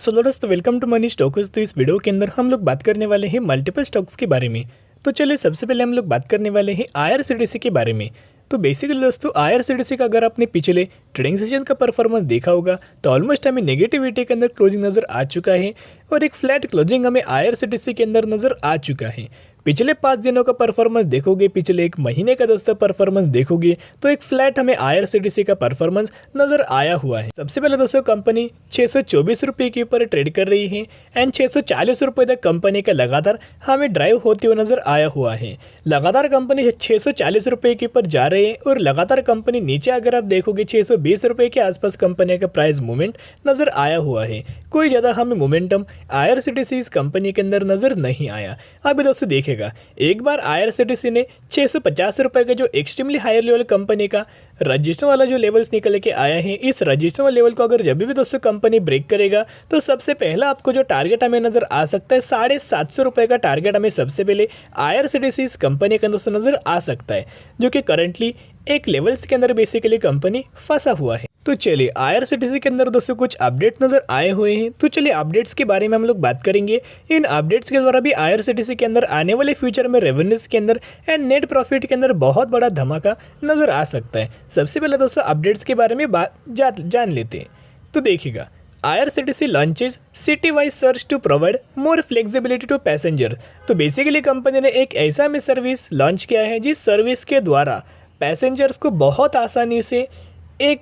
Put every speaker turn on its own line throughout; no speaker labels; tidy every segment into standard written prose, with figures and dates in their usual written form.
दोस्तों welcome to money stocks. तो इस वीडियो के अंदर हम लोग बात करने वाले हैं मल्टीपल स्टॉक्स के बारे में। तो चलिए सबसे पहले हम लोग बात करने वाले हैं आईआरसीटीसी के बारे में। तो बेसिकली दोस्तों आईआरसीटीसी का अगर आपने पिछले ट्रेडिंग सेशन का परफॉर्मेंस देखा होगा तो ऑलमोस्ट हमें नेगेटिविटी के अंदर क्लोजिंग नज़र आ चुका है और एक फ्लैट क्लोजिंग हमें आईआरसीटीसी के अंदर नज़र आ चुका है। पिछले 5 दिनों का परफॉर्मेंस देखोगे, पिछले एक महीने का दोस्तों परफॉर्मेंस देखोगे तो एक फ्लैट हमें आईआरसीटीसी का परफॉर्मेंस नजर आया हुआ है। सबसे पहले दोस्तों कंपनी 624 रुपये के ऊपर ट्रेड कर रही है एंड 640 रुपये तक कंपनी का लगातार हमें ड्राइव होते हुए नजर आया हुआ है। लगातार कंपनी 640 रुपये के ऊपर जा रही है और लगातार कंपनी नीचे अगर आप देखोगे 620 रुपये के आसपास कंपनी का प्राइस मूवमेंट नजर आया हुआ है। कोई ज़्यादा हमें मोमेंटम आईआरसीटीसी इस कंपनी के अंदर नजर नहीं आया। अभी दोस्तों देखिए एक बार आईआरसीटीसी ने 650 रुपए का जो एक्सट्रीमली हायर लेवल कंपनी का रजिस्टर वाला जो लेवल्स निकल के आया है, इस रजिस्टर वाले लेवल को अगर जब भी दोस्तों कंपनी ब्रेक करेगा तो सबसे पहला आपको जो टारगेट हमें नजर आ सकता है 750 रुपए का टारगेट हमें सबसे पहले आईआरसीटीसी इस कंपनी के दोस्तों नजर आ सकता है, जो कि करंटली एक लेवल्स के अंदर बेसिकली कंपनी फंसा हुआ है। तो चलिए आईआरसीटीसी के अंदर दोस्तों कुछ अपडेट नजर आए हुए हैं, तो चलिए अपडेट्स के बारे में हम लोग बात करेंगे। इन अपडेट्स के द्वारा भी आईआरसीटीसी के अंदर आने वाले फ्यूचर में रेवेन्यूज के अंदर एंड नेट प्रॉफिट के अंदर बहुत बड़ा धमाका नजर आ सकता है। सबसे पहले दोस्तों अपडेट्स के बारे में जान लेते हैं। तो देखिएगा IRCTC launches city wise search to provide more flexibility to passenger. तो बेसिकली कंपनी ने एक ऐसा में सर्विस लॉन्च किया है जिस सर्विस के द्वारा पैसेंजर्स को बहुत आसानी से एक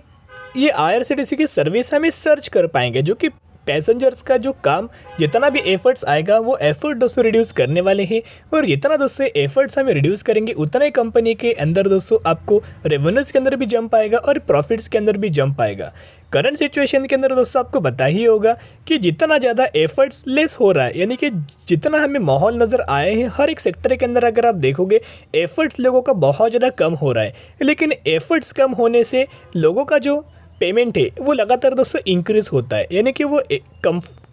ये आईआरसीटीसी की सर्विस हमें सर्च कर पाएंगे, जो कि पैसेंजर्स का जो काम जितना भी एफर्ट्स आएगा वो एफर्ट दोस्तों रिड्यूस करने वाले हैं और जितना दोस्तों एफर्ट्स हमें रिड्यूस करेंगे उतना ही कंपनी के अंदर दोस्तों आपको रेवेन्यूज के अंदर भी जंप आएगा और प्रॉफिट्स के अंदर भी जंप आएगा। करंट सिचुएशन के अंदर दोस्तों आपको पता ही होगा कि जितना ज़्यादा एफर्ट्स लेस हो रहा है, यानी कि जितना हमें माहौल नज़र आए हैं हर एक सेक्टर के अंदर अगर आप देखोगे एफर्ट्स लोगों का बहुत ज़्यादा कम हो रहा है, लेकिन एफर्ट्स कम होने से लोगों का जो पेमेंट है वो लगातार दोस्तों इंक्रीज होता है, यानी कि वो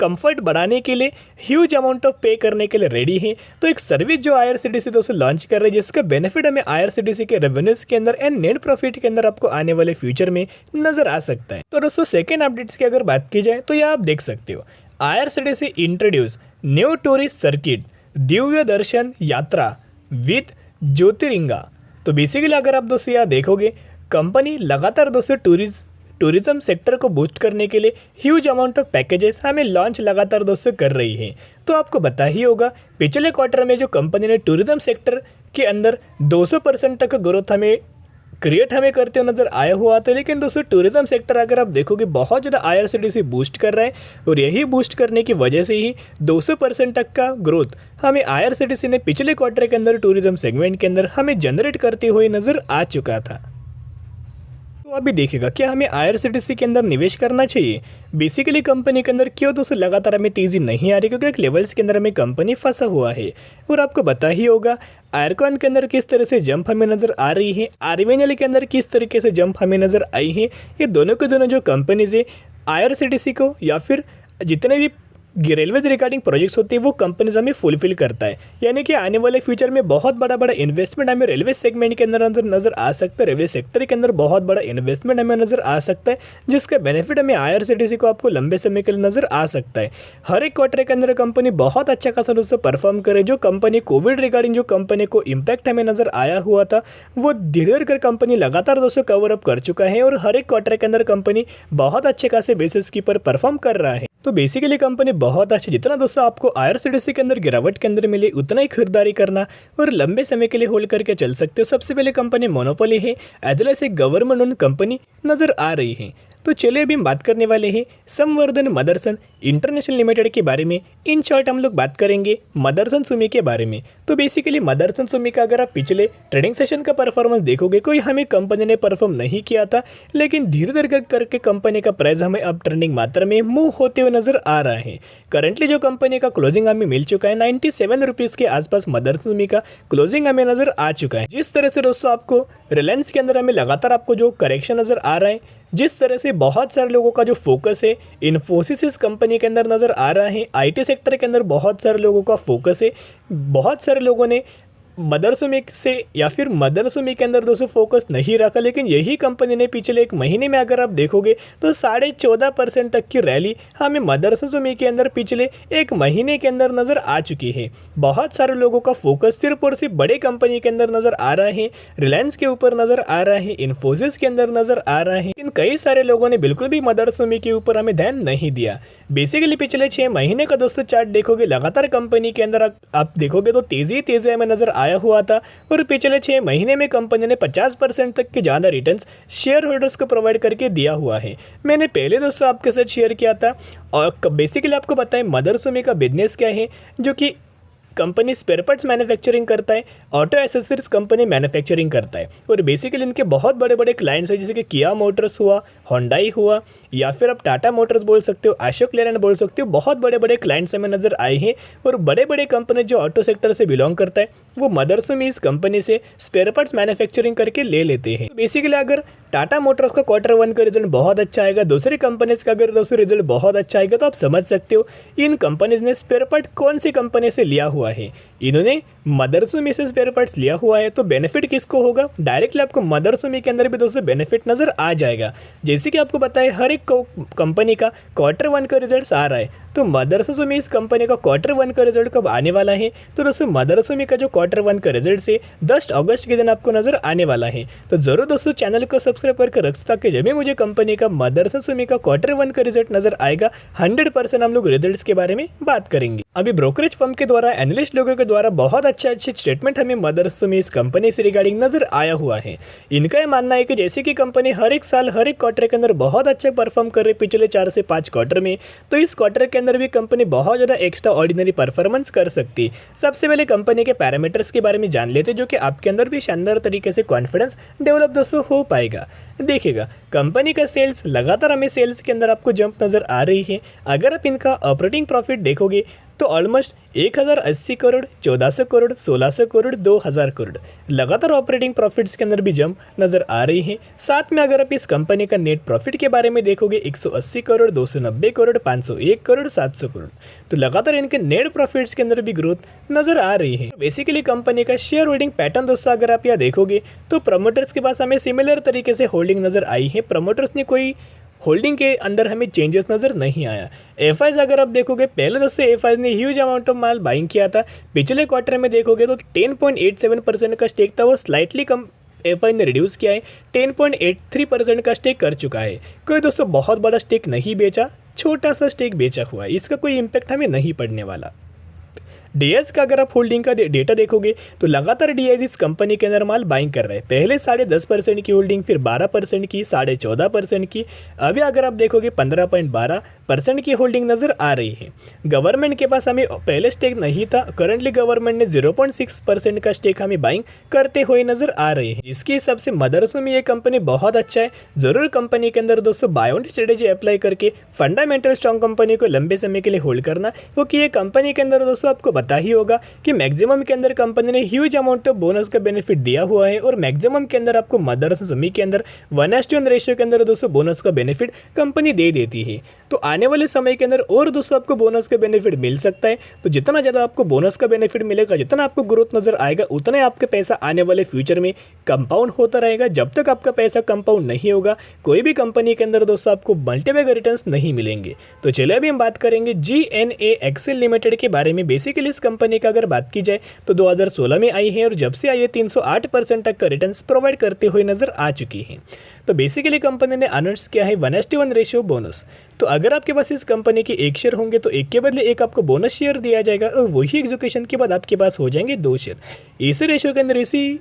कंफर्ट बढ़ाने के लिए ह्यूज अमाउंट ऑफ पे करने के लिए रेडी है। तो एक सर्विस जो आईआरसीटीसी दोस्तों लॉन्च कर रही है जिसका बेनिफिट हमें आईआरसीटीसी के रेवेन्यूज के अंदर एंड नेट प्रॉफिट के अंदर आपको आने वाले फ्यूचर में नजर आ सकता है। तो दोस्तों सेकेंड अपडेट्स की अगर बात की जाए तो यह आप देख सकते हो IRCTC introduce new tourist circuit Divya दर्शन यात्रा विद ज्योतिर्लिंगा। तो बेसिकली अगर आप दोस्तों यहाँ देखोगे कंपनी लगातार दोस्तों टूरिज्म सेक्टर को बूस्ट करने के लिए ह्यूज अमाउंट ऑफ पैकेजेस हमें लॉन्च लगातार दोस्तों कर रही है। तो आपको पता ही होगा पिछले क्वार्टर में जो कंपनी ने टूरिज्म सेक्टर के अंदर 200% तक ग्रोथ हमें करते हुए नजर आया हुआ था, लेकिन दोस्तों टूरिज्म सेक्टर अगर आप देखोगे बहुत ज़्यादा आईआरसीटीसी बूस्ट कर रहा है और यही बूस्ट करने की वजह से ही 200% तक का ग्रोथ हमें आईआरसीटीसी ने पिछले क्वार्टर के अंदर टूरिज्म सेगमेंट के अंदर हमें जनरेट करते हुए नजर आ चुका था। तो अभी देखिएगा क्या हमें आईआरसीटीसी के अंदर निवेश करना चाहिए। बेसिकली कंपनी के अंदर क्यों दोस्तों लगातार हमें तेज़ी नहीं आ रही, क्योंकि एक लेवल्स के अंदर हमें कंपनी फंसा हुआ है और आपको पता ही होगा आयरकॉन के अंदर किस तरह से जंप हमें नज़र आ रही है, आरवीएनएल के अंदर किस तरीके से जंप हमें नज़र आई है। ये दोनों के दोनों जो कंपनीज है आईआरसीटीसी को या फिर जितने भी रेलवेज रिगार्डिंग प्रोजेक्ट्स होते हैं वो कंपनीज हमें फुलफिल करता है, यानी कि आने वाले फ्यूचर में बहुत बड़ा इन्वेस्टमेंट हमें रेलवे सेगमेंट के अंदर नजर आ सकता है। रेलवे सेक्टर के अंदर बहुत बड़ा इन्वेस्टमेंट हमें नजर आ सकता है, जिसका बेनिफिट हमें आईआरसीटीसी को आपको लंबे समय के लिए नजर आ सकता है। हर एक क्वार्टर के अंदर कंपनी बहुत अच्छा खासा दोस्तों परफॉर्म करे। जो कंपनी कोविड रिगार्डिंग जो कंपनी को इम्पैक्ट हमें नजर आया हुआ था वो धीरे कर कंपनी लगातार दोस्तों कवर अप कर चुका है और हर एक क्वार्टर के अंदर कंपनी बहुत अच्छे खासे बेसिस के ऊपर परफॉर्म कर रहा है। तो बेसिकली कंपनी बहुत अच्छी, जितना दोस्तों आपको आईआरसीटीसी के अंदर गिरावट के अंदर मिले उतना ही खरीदारी करना और लंबे समय के लिए होल्ड करके चल सकते हो। सबसे पहले कंपनी मोनोपोली है, एज से गवर्नमेंट ओन कंपनी नजर आ रही है। तो चलिए अभी हम बात करने वाले हैं संवर्धन मदरसन इंटरनेशनल लिमिटेड के बारे में। इन शॉर्ट हम लोग बात करेंगे मदरसन सुमी के बारे में। तो बेसिकली मदरसन सुमी का अगर आप पिछले ट्रेडिंग सेशन का परफॉर्मेंस देखोगे कोई हमें कंपनी ने परफॉर्म नहीं किया था, लेकिन धीरे धीरे करके कंपनी का प्राइस हमें अब ट्रेंडिंग मात्रा में मूव होते हुए नजर आ रहा है। करंटली जो कंपनी का क्लोजिंग हमें मिल चुका है 97 रुपीज़ के आसपास मदरसन सुमी का क्लोजिंग हमें नजर आ चुका है। जिस तरह से दोस्तों आपको रिलायंस के अंदर हमें लगातार आपको जो करेक्शन नजर आ रहा है, जिस तरह से बहुत सारे लोगों का जो फोकस है इन्फोसिस इस कंपनी के अंदर नज़र आ रहा है, आईटी सेक्टर के अंदर बहुत सारे लोगों का फोकस है, बहुत सारे लोगों ने मदर सुमी से या फिर मदर सुमी के अंदर दोस्तों फोकस नहीं रखा, लेकिन यही कंपनी ने पिछले एक महीने में अगर आप देखोगे तो 14.5% तक की रैली हमें मदर सुमी के अंदर पिछले एक महीने के अंदर नज़र आ चुकी है। बहुत सारे लोगों का फोकस सिर्फ और सिर्फ बड़े कंपनी के अंदर नज़र आ रहा है, रिलायंस के ऊपर नज़र आ रहा है, इन्फोसिस के अंदर नज़र आ रहा है, लेकिन कई सारे लोगों ने बिल्कुल भी मदर सुमी के ऊपर हमें ध्यान नहीं दिया। बेसिकली पिछले 6 महीने का दोस्तों चार्ट देखोगे, लगातार कंपनी के अंदर आप देखोगे तो तेज़ी हमें नज़र आया हुआ था, और पिछले 6 महीने में कंपनी ने 50% तक के ज़्यादा रिटर्न्स शेयर होल्डर्स को प्रोवाइड करके दिया हुआ है। मैंने पहले दोस्तों आपके साथ शेयर किया था, और बेसिकली आपको बताएं मदर सुमी का बिजनेस क्या है, जो कि कंपनी स्पेयर पार्ट्स मैन्युफैक्चरिंग करता है, ऑटो एसेसरीज कंपनी मैन्युफैक्चरिंग करता है, और बेसिकली इनके बहुत बड़े बड़े क्लाइंट्स हैं, जैसे कि किया मोटर्स हुआ, होंडाई हुआ, या फिर आप टाटा मोटर्स बोल सकते हो, अशोक लेलैंड बोल सकते हो। बहुत बड़े बड़े क्लाइंट्स हमें नज़र आए हैं, और बड़े बड़े कंपनी जो ऑटो सेक्टर से बिलोंग करता है वो मदर सुमी इस कंपनी से स्पेयर पार्ट्स मैन्युफैक्चरिंग करके ले लेते हैं। बेसिकली अगर टाटा मोटर्स का Q1 का रिजल्ट बहुत अच्छा आएगा, दूसरी कंपनीज का अगर दोस्तों रिजल्ट बहुत अच्छा आएगा, तो आप समझ सकते हो इन कंपनीज ने स्पेयर पार्ट कौन सी कंपनी से लिया हुआ है। इन्होंने मदर सुमी से स्पेयर पार्ट्स लिया हुआ है, तो बेनिफिट किसको होगा? डायरेक्टली आपको मदर सुमी के अंदर भी दोस्तों बेनिफिट नज़र आ जाएगा। जैसे कि आपको बताया हर एक कंपनी का Q1 का रिजल्ट आ रहा है, तो मदर सुमी इस कंपनी का Q1 का रिजल्ट कब आने वाला है? तो दोस्तों मदर सुमी का जो Q1 का रिजल्ट से 10 अगस्त के दिन आपको नज़र आने वाला है। तो ज़रूर दोस्तों चैनल को सब्सक्राइब करके रख, ताकि जब भी मुझे कंपनी का मदर सुमी का Q1 का रिजल्ट नज़र आएगा 100% हम लोग रिजल्ट्स के बारे में बात करेंगे। अभी ब्रोकरेज फर्म के द्वारा, एनालिस्ट लोगों के द्वारा बहुत अच्छे स्टेटमेंट हमें मदर सुमी इस कंपनी से रिगार्डिंग नज़र आया हुआ है। इनका ये मानना है कि जैसे कि कंपनी हर एक साल हर एक क्वार्टर के अंदर बहुत अच्छा परफॉर्म कर रही है पिछले 4 से 5 क्वार्टर में, तो इस क्वार्टर के अंदर भी कंपनी बहुत ज़्यादा एक्स्ट्रा ऑर्डिनरी परफॉर्मेंस कर सकती है। सबसे पहले कंपनी के पैरामीटर्स के बारे में जान लेते, जो कि आपके अंदर भी शानदार तरीके से कॉन्फिडेंस डेवलप दोस्तों हो पाएगा। देखिएगा कंपनी का सेल्स लगातार हमें सेल्स के अंदर आपको जंप नज़र आ रही है। अगर आप इनका ऑपरेटिंग प्रॉफिट देखोगे तो ऑलमोस्ट 1080 करोड़, 1400 करोड़, 1600 करोड़, 2000 करोड़ लगातार ऑपरेटिंग प्रॉफिट्स के अंदर भी जंप नज़र आ रही है। साथ में अगर आप इस कंपनी का नेट प्रॉफिट के बारे में देखोगे 180 करोड़, 290 करोड़, 501 करोड़, 700 करोड़, तो लगातार इनके नेट प्रॉफिट्स के अंदर भी ग्रोथ नज़र आ रही है। बेसिकली कंपनी का शेयर होल्डिंग पैटर्न दोस्तों अगर आप यहाँ देखोगे तो प्रमोटर्स के पास हमें सिमिलर तरीके से होल्डिंग नज़र आई है। प्रमोटर्स ने कोई होल्डिंग के अंदर हमें चेंजेस नज़र नहीं आया। एफआईज अगर आप देखोगे, पहले दोस्तों एफआईज ने huge amount of mall buying किया था। पिछले क्वार्टर में देखोगे तो 10.87% का स्टेक था, वो स्लाइटली कम एफआई ने रिड्यूस किया है, 10.83% का स्टेक कर चुका है। कोई दोस्तों बहुत बड़ा स्टेक नहीं बेचा, छोटा सा स्टेक बेचा हुआ है, इसका कोई इम्पैक्ट हमें नहीं पड़ने वाला। डीएस का अगर आप होल्डिंग का डेटा देखोगे तो लगातार डीएस इस कंपनी के अंदर माल बाइंग कर रहे हैं। पहले 10.5% की होल्डिंग, फिर 12% की, 14.5% की, अभी अगर आप देखोगे 15.12% की होल्डिंग नज़र आ रही है। गवर्नमेंट के पास हमें पहले स्टेक नहीं था, करंटली गवर्नमेंट ने 0.6% का स्टेक हमें बाइंग करते हुए नज़र आ रहे हैं। इसके हिसाब से मदर सुमी ये कंपनी बहुत अच्छा है। ज़रूर कंपनी के अंदर दोस्तों बाय ऑन स्ट्रेटेजी अप्लाई करके फंडामेंटल स्ट्रॉन्ग कंपनी को लंबे समय के लिए होल्ड करना, क्योंकि ये कंपनी के अंदर दोस्तों आपको पता ही होगा कि मैक्सिमम के अंदर कंपनी ने ह्यूज अमाउंट ऑफ बोनस का बेनिफिट दिया हुआ है, और मैक्सिमम के अंदर आपको मदर सुमी के अंदर 1:1 रेशियो के अंदर दोस्तों बोनस का बेनिफिट कंपनी दे देती है। तो आने वाले समय के अंदर और दोस्तों आपको बोनस का बेनिफिट मिल सकता है। तो जितना ज़्यादा आपको बोनस का बेनिफिट मिलेगा, जितना आपको ग्रोथ नज़र आएगा, उतना आपका पैसा आने वाले फ्यूचर में कंपाउंड होता रहेगा। जब तक आपका पैसा कंपाउंड नहीं होगा, कोई भी कंपनी के अंदर दोस्तों आपको मल्टीपल रिटर्न्स नहीं मिलेंगे। तो चलिए अभी हम बात करेंगे GNA एक्सेल लिमिटेड के बारे में। बेसिकली इस कंपनी का अगर बात की जाए तो 2016 में आई है, और जब से आई है 308% तक का रिटर्न्स प्रोवाइड करते हुए नजर आ चुकी है। तो बेसिकली कंपनी ने अनाउंस किया है 1:1 रेशियो बोनस। तो अगर आपके पास इस कंपनी के 1 शेयर होंगे तो 1 के बदले 1 आपको बोनस शेयर दिया जाएगा, और वही एग्जीक्यूशन के बाद आपके पास हो जाएंगे 2 शेयर। इसी रेशियो के अंदर, इसी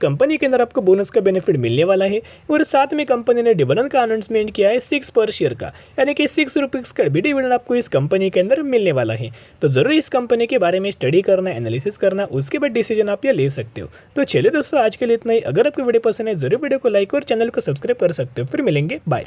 कंपनी के अंदर आपको बोनस का बेनिफिट मिलने वाला है। और साथ में कंपनी ने डिविडेंड का अनाउंसमेंट किया है 6 पर शेयर का, यानी कि 6 रुपीज़ का भी डिविडेंड आपको इस कंपनी के अंदर मिलने वाला है। तो ज़रूर इस कंपनी के बारे में स्टडी करना, एनालिसिस करना, उसके बाद डिसीजन आप ये ले सकते हो। तो चलिए दोस्तों आज के लिए इतना ही। अगर आपको वीडियो पसंद है, जरूर वीडियो को लाइक और चैनल को सब्सक्राइब कर सकते हो। फिर मिलेंगे, बाय।